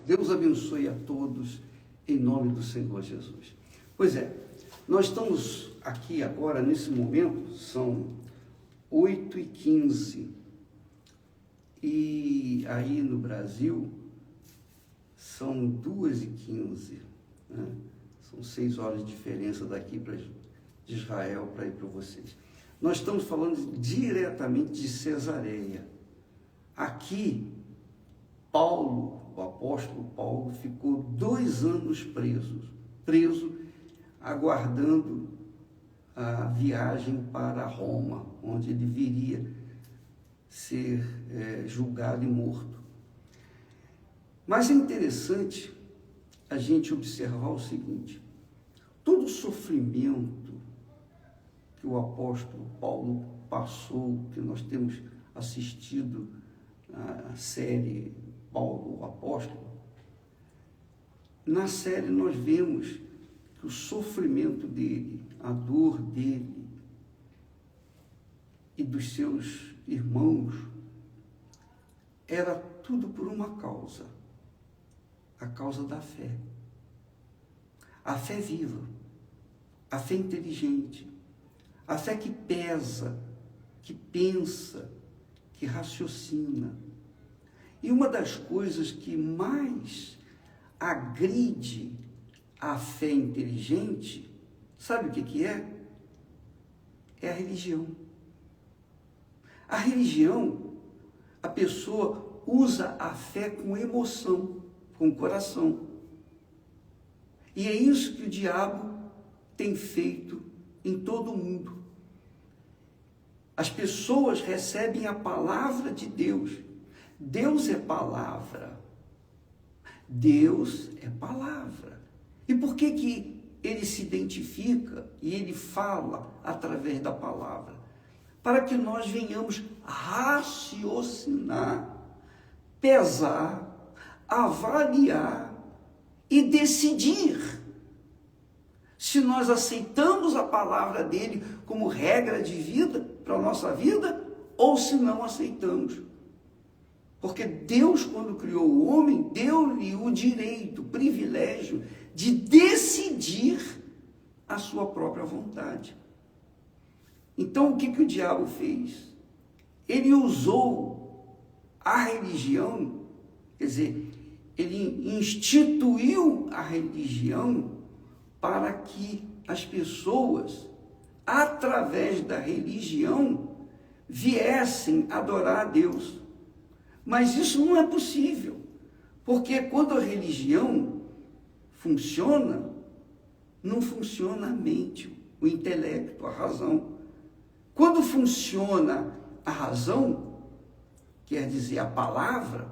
Deus abençoe a todos, em nome do Senhor Jesus. Pois é, nós estamos aqui agora, nesse momento, são 8h15, e aí no Brasil são 2h15, né? São 6 horas de diferença daqui de Israel para ir para vocês. Nós estamos falando diretamente de Cesareia. Aqui, Paulo, o apóstolo Paulo, ficou 2 anos preso, aguardando a viagem para Roma, onde ele viria ser julgado e morto. Mas é interessante a gente observar o seguinte: todo o sofrimento que o apóstolo Paulo passou, que nós temos assistido na série Paulo, o apóstolo, na série nós vemos que o sofrimento dele, a dor dele e dos seus irmãos, era tudo por uma causa, a causa da fé. A fé viva, a fé inteligente, a fé que pesa, que pensa, que raciocina. E uma das coisas que mais agride a fé inteligente, sabe o que é? É a religião. A religião, a pessoa usa a fé com emoção, com o coração. E é isso que o diabo tem feito em todo o mundo. As pessoas recebem a palavra de Deus. Deus é palavra. Deus é palavra. E por que ele se identifica e ele fala através da palavra? Para que nós venhamos raciocinar, pesar, avaliar e decidir se nós aceitamos a palavra dele como regra de vida para a nossa vida ou se não aceitamos. Porque Deus, quando criou o homem, deu-lhe o direito, o privilégio de decidir a sua própria vontade. Então, o que o diabo fez? Ele usou a religião, quer dizer, ele instituiu a religião para que as pessoas, através da religião, viessem adorar a Deus. Mas isso não é possível, porque quando a religião funciona, não funciona a mente, o intelecto, a razão. Quando funciona a razão, quer dizer a palavra,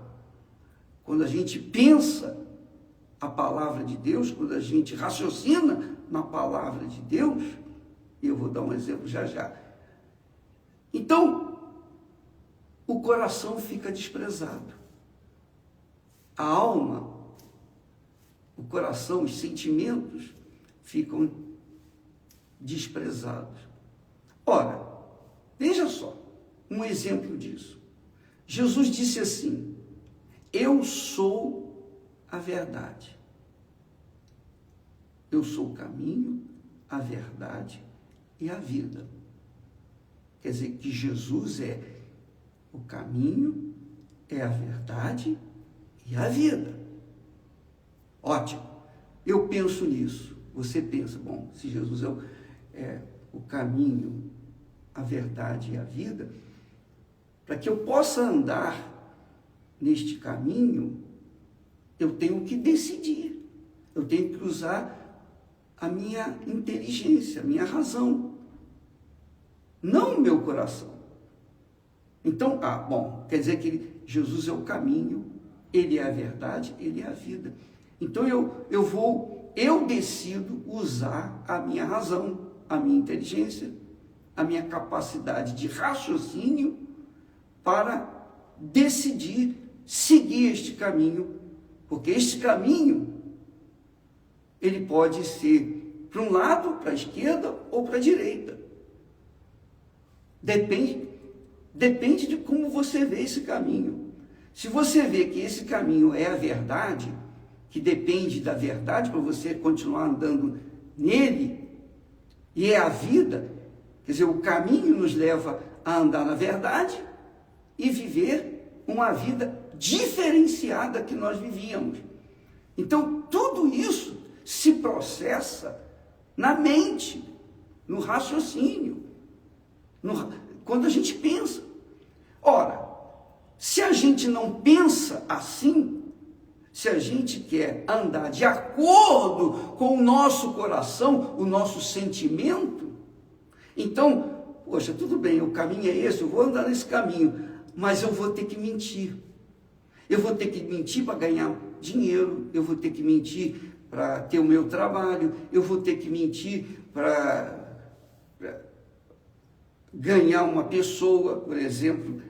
quando a gente pensa a palavra de Deus, quando a gente raciocina na palavra de Deus, e eu vou dar um exemplo já. Então, o coração fica desprezado. A alma, o coração, os sentimentos ficam desprezados. Ora, veja só, um exemplo disso. Jesus disse assim: eu sou a verdade. Eu sou o caminho, a verdade e a vida. Quer dizer que Jesus é o caminho, é a verdade e a vida. Ótimo. Eu penso nisso. Você pensa, bom, se Jesus é o caminho, a verdade e a vida, para que eu possa andar neste caminho, eu tenho que decidir. Eu tenho que usar a minha inteligência, a minha razão, não o meu coração. Então, bom, quer dizer que Jesus é o caminho, ele é a verdade, ele é a vida. Então eu decido usar a minha razão, a minha inteligência, a minha capacidade de raciocínio para decidir seguir este caminho, porque este caminho ele pode ser para um lado, para a esquerda ou para a direita. Depende de como você vê esse caminho. Se você vê que esse caminho é a verdade, que depende da verdade para você continuar andando nele, e é a vida, quer dizer, o caminho nos leva a andar na verdade e viver uma vida diferenciada que nós vivíamos. Então, tudo isso se processa na mente, no raciocínio, quando a gente pensa. Ora, se a gente não pensa assim, se a gente quer andar de acordo com o nosso coração, o nosso sentimento, então, poxa, tudo bem, o caminho é esse, eu vou andar nesse caminho, mas eu vou ter que mentir. Eu vou ter que mentir para ganhar dinheiro, eu vou ter que mentir para ter o meu trabalho, eu vou ter que mentir para ganhar uma pessoa, por exemplo,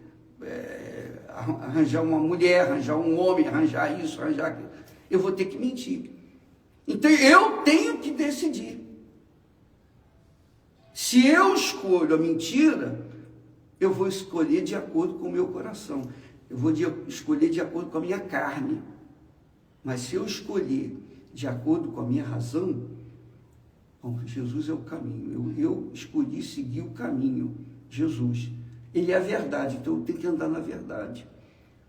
arranjar uma mulher, arranjar um homem, arranjar isso, arranjar aquilo. Eu vou ter que mentir. Então eu tenho que decidir. Se eu escolho a mentira, eu vou escolher de acordo com o meu coração. Eu vou escolher de acordo com a minha carne. Mas se eu escolher de acordo com a minha razão, bom, Jesus é o caminho. Eu escolhi seguir o caminho, Jesus. Ele é a verdade, então eu tenho que andar na verdade.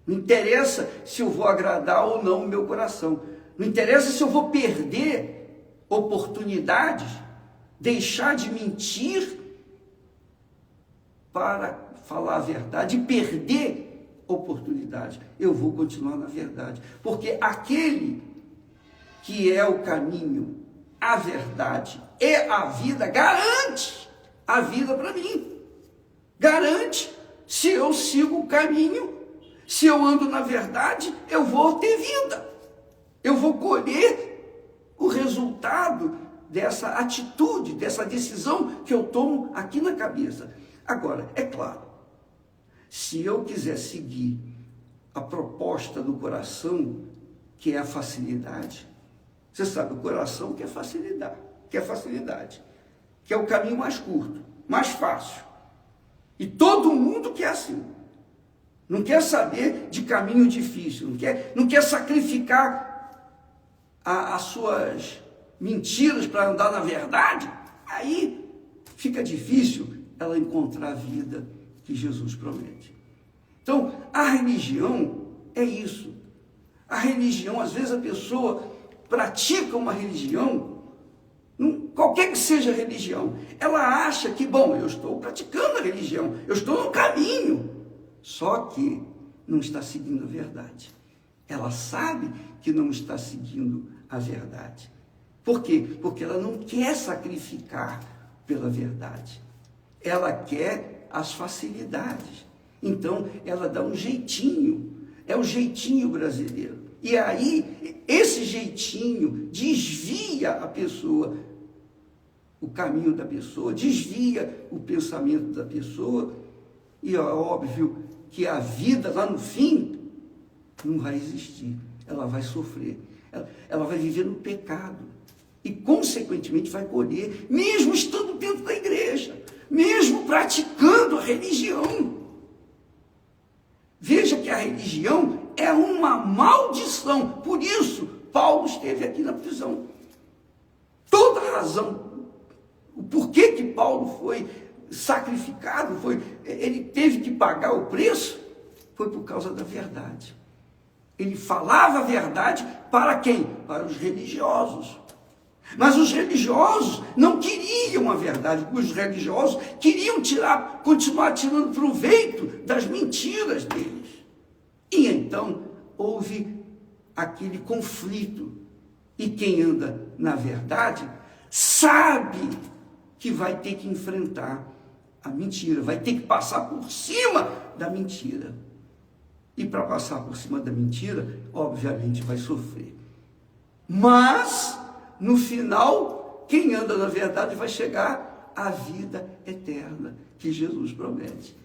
Não interessa se eu vou agradar ou não o meu coração. Não interessa se eu vou perder oportunidades, deixar de mentir para falar a verdade e perder oportunidades. Eu vou continuar na verdade. Porque aquele que é o caminho, a verdade e a vida, garante a vida para mim. Garante, se eu sigo o caminho, se eu ando na verdade, eu vou ter vida. Eu vou colher o resultado dessa atitude, dessa decisão que eu tomo aqui na cabeça. Agora, é claro, se eu quiser seguir a proposta do coração, que é a facilidade, você sabe, o coração quer facilidade, que é o caminho mais curto, mais fácil. E todo mundo quer assim. Não quer saber de caminho difícil, não quer sacrificar as suas mentiras para andar na verdade. Aí fica difícil ela encontrar a vida que Jesus promete. Então, a religião é isso. A religião, às vezes a pessoa pratica uma religião, qualquer que seja a religião, ela acha que, bom, eu estou praticando a religião, eu estou no caminho, só que não está seguindo a verdade. Ela sabe que não está seguindo a verdade. Por quê? Porque ela não quer sacrificar pela verdade. Ela quer as facilidades. Então, ela dá um jeitinho. É o jeitinho brasileiro. E aí, esse jeitinho desvia a pessoa, o caminho da pessoa, desvia o pensamento da pessoa. E é óbvio que a vida lá no fim não vai existir. Ela vai sofrer. Ela vai viver no pecado. E, consequentemente, vai colher, mesmo estando dentro da igreja, mesmo praticando a religião. Veja que a religião é uma maldição. Por isso, Paulo esteve aqui na prisão. Toda a razão, o porquê que Paulo foi sacrificado, ele teve que pagar o preço, foi por causa da verdade. Ele falava a verdade para quem? Para os religiosos. Mas os religiosos não queriam a verdade, os religiosos queriam continuar tirando proveito das mentiras deles. E então houve aquele conflito. E quem anda na verdade sabe que vai ter que enfrentar a mentira, vai ter que passar por cima da mentira. E para passar por cima da mentira, obviamente vai sofrer. Mas no final, quem anda na verdade vai chegar à vida eterna que Jesus promete.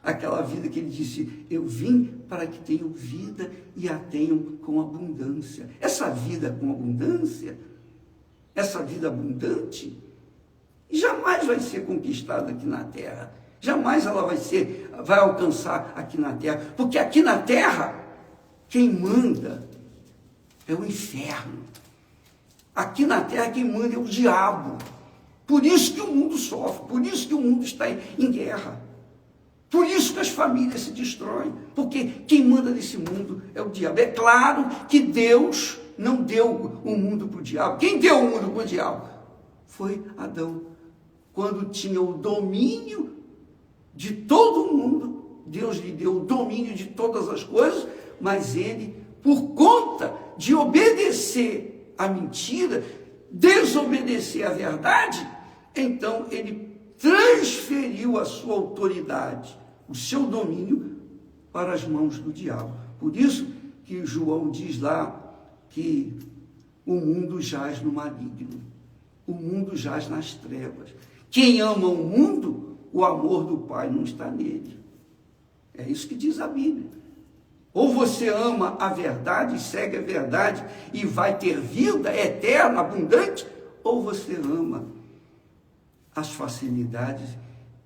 Aquela vida que ele disse, eu vim para que tenham vida e a tenham com abundância. Essa vida com abundância, essa vida abundante, jamais vai ser conquistada aqui na terra. Jamais ela vai alcançar aqui na terra. Porque aqui na terra, quem manda é o inferno. Aqui na terra quem manda é o diabo. Por isso que o mundo sofre, por isso que o mundo está em guerra. Por isso que as famílias se destroem, porque quem manda nesse mundo é o diabo. É claro que Deus não deu o mundo para o diabo. Quem deu o mundo para o diabo? Foi Adão. Quando tinha o domínio de todo o mundo, Deus lhe deu o domínio de todas as coisas, mas ele, por conta de obedecer à mentira, desobedecer à verdade, então ele transferiu a sua autoridade, o seu domínio, para as mãos do diabo. Por isso que João diz lá que o mundo jaz no maligno, o mundo jaz nas trevas. Quem ama o mundo, o amor do Pai não está nele. É isso que diz a Bíblia. Ou você ama a verdade, segue a verdade e vai ter vida eterna, abundante, ou você ama as facilidades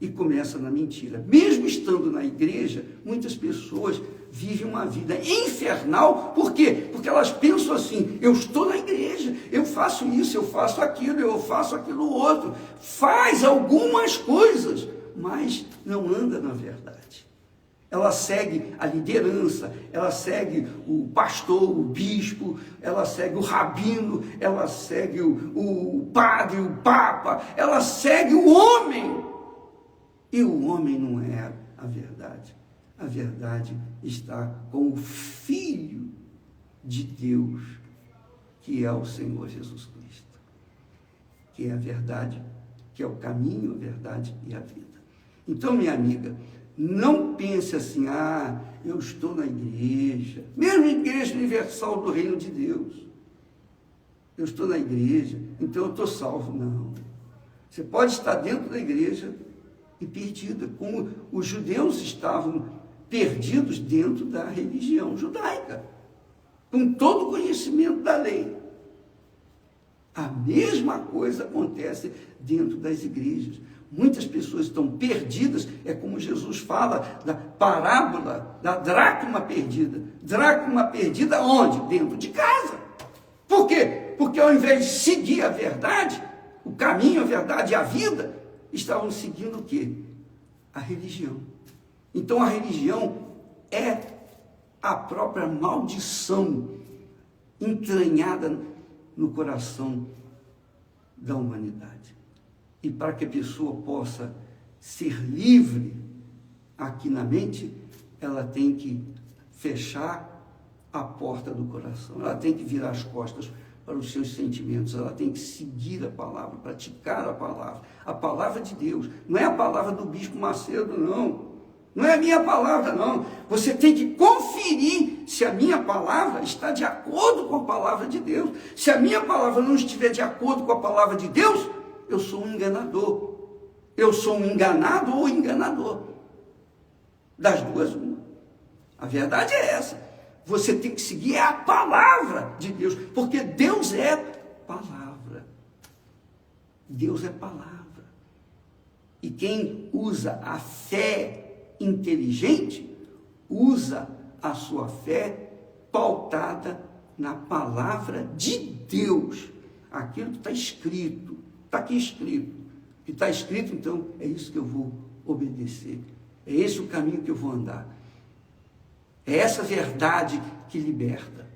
e começa na mentira. Mesmo estando na igreja, muitas pessoas vivem uma vida infernal. Por quê? Porque elas pensam assim: eu estou na igreja, eu faço isso, eu faço aquilo outro. Faz algumas coisas, mas não anda na verdade. Ela segue a liderança, ela segue o pastor, o bispo, ela segue o rabino, ela segue o padre, o papa, ela segue o homem. E o homem não é a verdade. A verdade está com o Filho de Deus, que é o Senhor Jesus Cristo. Que é a verdade, que é o caminho, a verdade e a vida. Então, minha amiga, não pense assim: eu estou na igreja, mesmo igreja universal do reino de Deus. Eu estou na igreja, então eu estou salvo. Não. Você pode estar dentro da igreja e perdida, como os judeus estavam perdidos dentro da religião judaica, com todo o conhecimento da lei. A mesma coisa acontece dentro das igrejas. Muitas pessoas estão perdidas, é como Jesus fala da parábola da dracma perdida. Dracma perdida onde? Dentro de casa. Por quê? Porque ao invés de seguir a verdade, o caminho, a verdade e a vida, estavam seguindo o quê? A religião. Então a religião é a própria maldição entranhada no coração da humanidade. E para que a pessoa possa ser livre aqui na mente, ela tem que fechar a porta do coração, ela tem que virar as costas para os seus sentimentos, ela tem que seguir a palavra, praticar a palavra de Deus. Não é a palavra do Bispo Macedo, não. Não é a minha palavra, não. Você tem que conferir se a minha palavra está de acordo com a palavra de Deus. Se a minha palavra não estiver de acordo com a palavra de Deus, eu sou um enganador. Eu sou um enganado ou enganador. Das duas, uma. A verdade é essa. Você tem que seguir a palavra de Deus, porque Deus é palavra. Deus é palavra. E quem usa a fé inteligente, usa a sua fé pautada na palavra de Deus. Aquilo que está escrito. Está aqui escrito. O que está escrito, então, é isso que eu vou obedecer. É esse o caminho que eu vou andar. É essa verdade que liberta.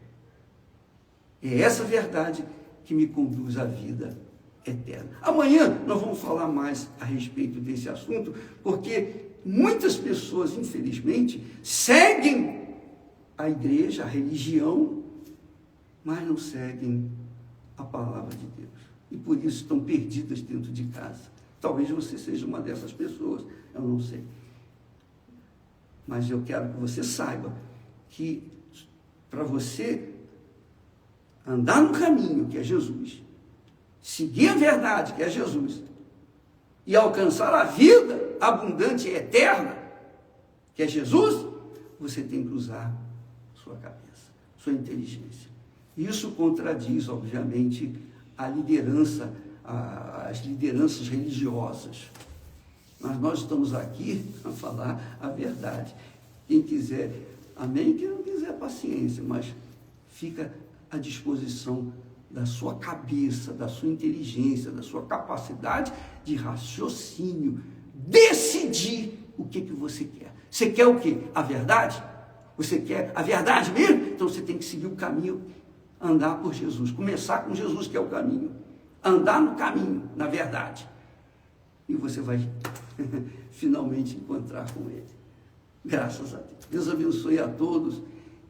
É essa verdade que me conduz à vida eterna. Amanhã nós vamos falar mais a respeito desse assunto, porque muitas pessoas, infelizmente, seguem a igreja, a religião, mas não seguem a palavra de Deus. E por isso estão perdidas dentro de casa. Talvez você seja uma dessas pessoas, eu não sei. Mas eu quero que você saiba que para você andar no caminho que é Jesus, seguir a verdade que é Jesus, e alcançar a vida abundante e eterna que é Jesus, você tem que usar sua cabeça, sua inteligência. Isso contradiz, obviamente, a liderança, as lideranças religiosas. Mas nós estamos aqui a falar a verdade. Quem quiser, amém. Quem não quiser, paciência, mas fica à disposição da sua cabeça, da sua inteligência, da sua capacidade de raciocínio, decidir o que você quer. Você quer o quê? A verdade? Você quer a verdade mesmo? Então você tem que seguir o caminho, andar por Jesus, começar com Jesus, que é o caminho, andar no caminho, na verdade, e você vai finalmente encontrar com Ele. Graças a Deus. Deus abençoe a todos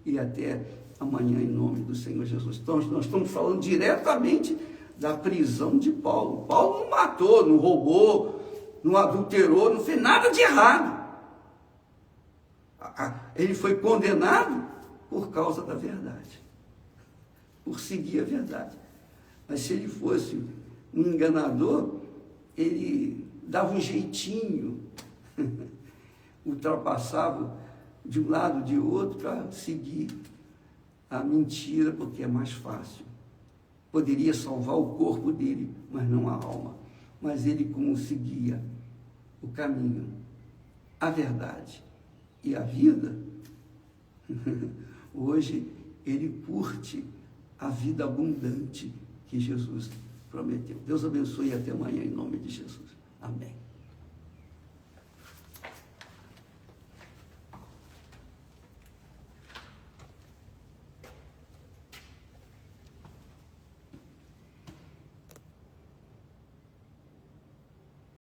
e até amanhã em nome do Senhor Jesus. Então, nós estamos falando diretamente da prisão de Paulo. Paulo não matou, não roubou, não adulterou, não fez nada de errado. Ele foi condenado por causa da verdade, por seguir a verdade. Mas se ele fosse um enganador, ele dava um jeitinho, ultrapassava de um lado de outro para seguir a mentira, porque é mais fácil. Poderia salvar o corpo dele, mas não a alma. Mas ele conseguia o caminho, a verdade e a vida. Hoje ele curte a vida abundante que Jesus prometeu. Deus abençoe e até amanhã em nome de Jesus. Amém.